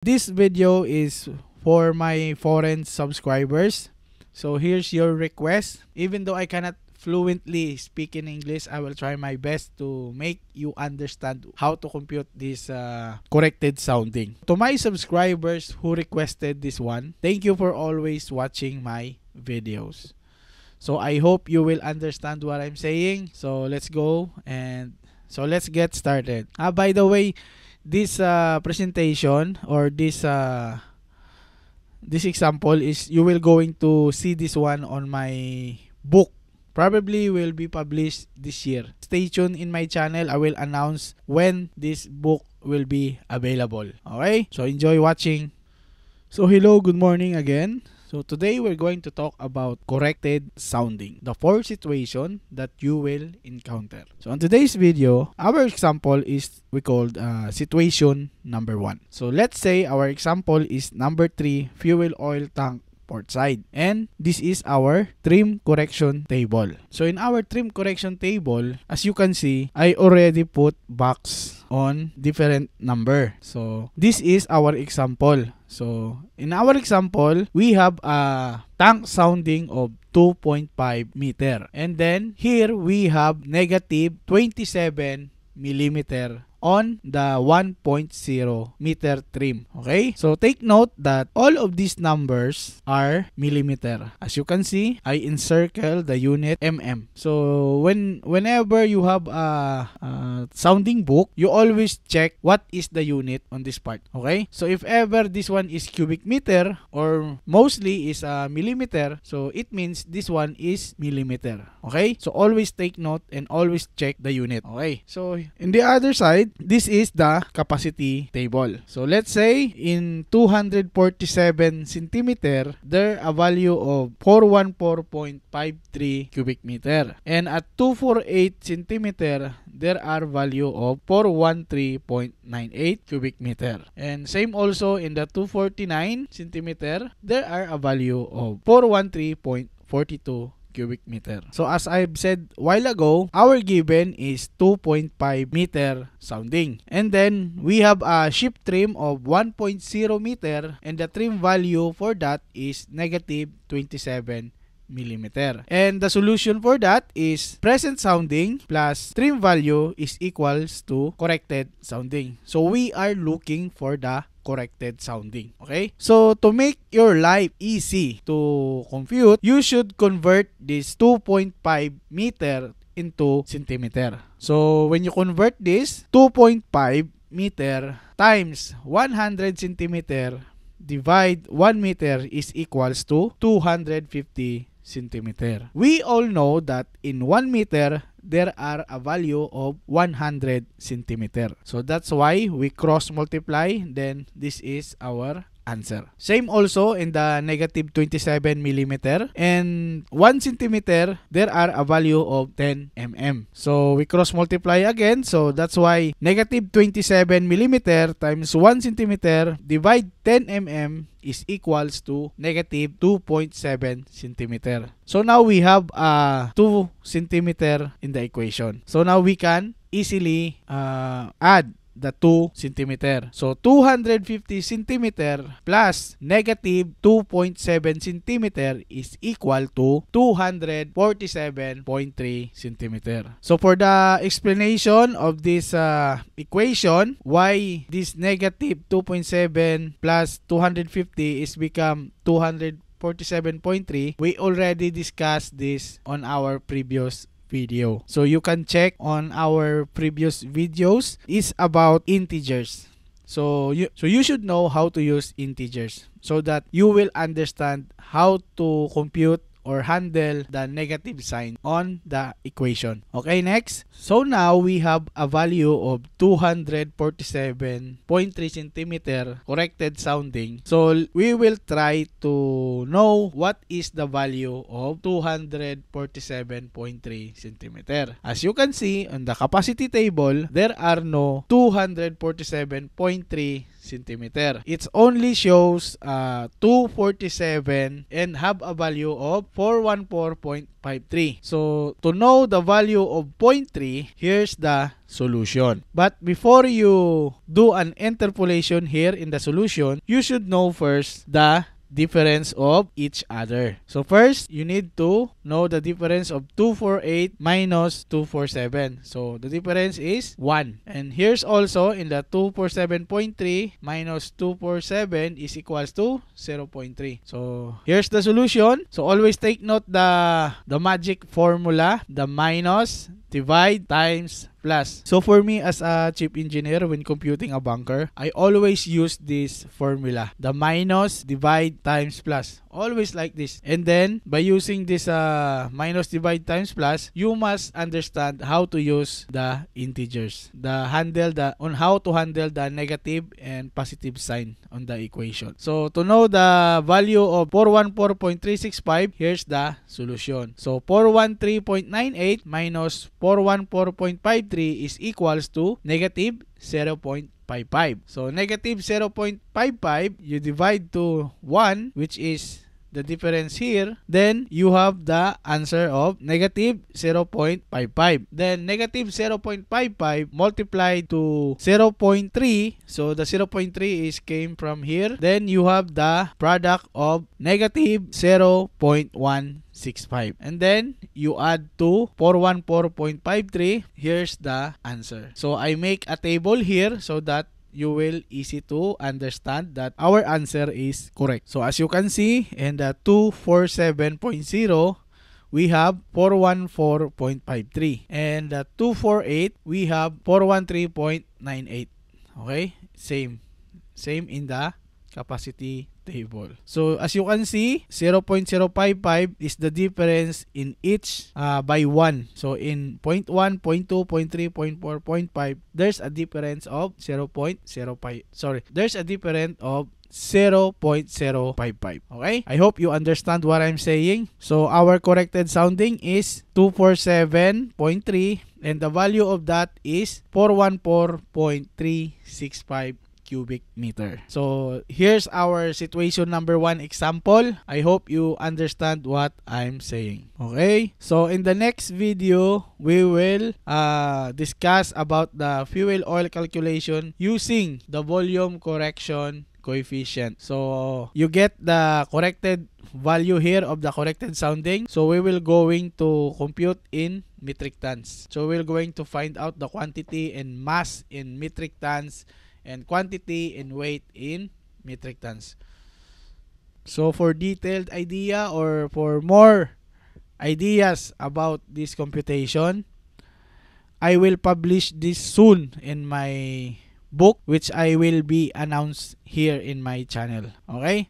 This video is for my foreign subscribers. So here's your request. Even though I cannot fluently speak in English, I will try my best to make you understand how to compute this corrected sounding. To my subscribers who requested this one, thank you for always watching my videos. So I hope you will understand what I'm saying. So let's go and let's get started. By the way, this presentation or this example is you will going to see this one on my book. Probably will be published this year. Stay tuned in my channel. I will announce when this book will be available. Okay? So enjoy watching. So hello, good morning again. So today we're going to talk about corrected sounding, the 4 situations that you will encounter. So in today's video, our example is we called situation number 1. So let's say our example is number 3, fuel oil tank port side. And this is our trim correction table. So in our trim correction table, as you can see, I already put box on different number. So this is our example. So in our example, we have a tank sounding of 2.5 meter. And then here we have negative 27 millimeter on the 1.0 meter trim. Okay? So take note that all of these numbers are millimeter. As you can see, I encircle the unit mm. So whenever you have a sounding book, you always check what is the unit on this part. Okay? So if ever this one is cubic meter or mostly is a millimeter, so it means this one is millimeter. Okay? So always take note and always check the unit. Okay? So in the other side, this is the capacity table. So let's say in 247 centimeter, there a value of 414.53 cubic meter. And at 248 centimeter, there are value of 413.98 cubic meter. And same also in the 249 centimeter, there are a value of 413.42 cubic meter. So as I've said while ago, our given is 2.5 meter sounding. And then we have a ship trim of 1.0 meter and the trim value for that is negative 27 millimeter. And the solution for that is present sounding plus trim value is equals to corrected sounding. So we are looking for the corrected sounding. Okay? So to make your life easy to compute, you should convert this 2.5 meter into centimeter. So when you convert this 2.5 meter times 100 centimeter divide 1 meter is equals to 250 centimeter. We all know that in 1 meter there are a value of 100 centimeter. So that's why we cross multiply, then this is our answer. Same also in the negative 27 millimeter and 1 centimeter there are a value of 10 mm. So we cross multiply again, so that's why negative 27 millimeter times 1 centimeter divide 10 mm is equals to negative 2.7 centimeter. So now we have 2 centimeter in the equation. So now we can easily add the 2 centimeter. So 250 centimeter plus negative 2.7 centimeter is equal to 247.3 centimeter. So for the explanation of this equation, why this negative 2.7 plus 250 is become 247.3, we already discussed this on our previous video. So you can check on our previous videos is about integers. So you should know how to use integers so that you will understand how to compute or handle the negative sign on the equation. Okay, next. So now we have a value of 247.3 centimeter corrected sounding. So we will try to know what is the value of 247.3 centimeter. As you can see on the capacity table, there are no 247.3 centimeter. It only shows 247 and have a value of 414.53. So to know the value of 0.3, here's the solution. But before you do an interpolation here in the solution, you should know first the difference of each other. So first, you need to know the difference of 248 minus 247. So the difference is 1. And here's also in the 247.3 minus 247 is equals to 0.3. So here's the solution. So always take note the magic formula, the minus, divide, times, plus. So for me as a chief engineer, when computing a bunker, I always use this formula, the minus, divide, times, plus. Always like this. And then by using this minus, divide, times, plus, you must understand how to use the integers, on how to handle the negative and positive sign on the equation. So to know the value of 414.365, here's the solution. So 413.98 minus 414.53 is equals to negative 0.55. So negative 0.55, you divide to 1, which is the difference here, then you have the answer of negative 0.55. Then negative 0.55 multiplied to 0.3, so the 0.3 is came from here. Then you have the product of negative 0.165. And then you add to 414.53. Here's the answer. So I make a table here so that you will easy to understand that our answer is correct. So as you can see, in the 247.0, we have 414.53. And the 248, we have 413.98. Okay? Same in the capacity table. So as you can see, 0.055 is the difference in each by 1. So in 0.1, 0.2, 0.3, 0.4, 0.5, there's a difference of 0.05. Sorry, there's a difference of 0.055. Okay? I hope you understand what I'm saying. So our corrected sounding is 247.3 and the value of that is 414.365 cubic meter. So here's our situation number 1 example. I hope you understand what I'm saying. Okay? So in the next video, we will discuss about the fuel oil calculation using the volume correction coefficient. So you get the corrected value here of the corrected sounding. So we will going to compute in metric tons. So we're going to find out the quantity and mass in metric tons and quantity and weight in metric tons. So for detailed idea or for more ideas about this computation, I will publish this soon in my book, which I will be announced here in my channel. Okay?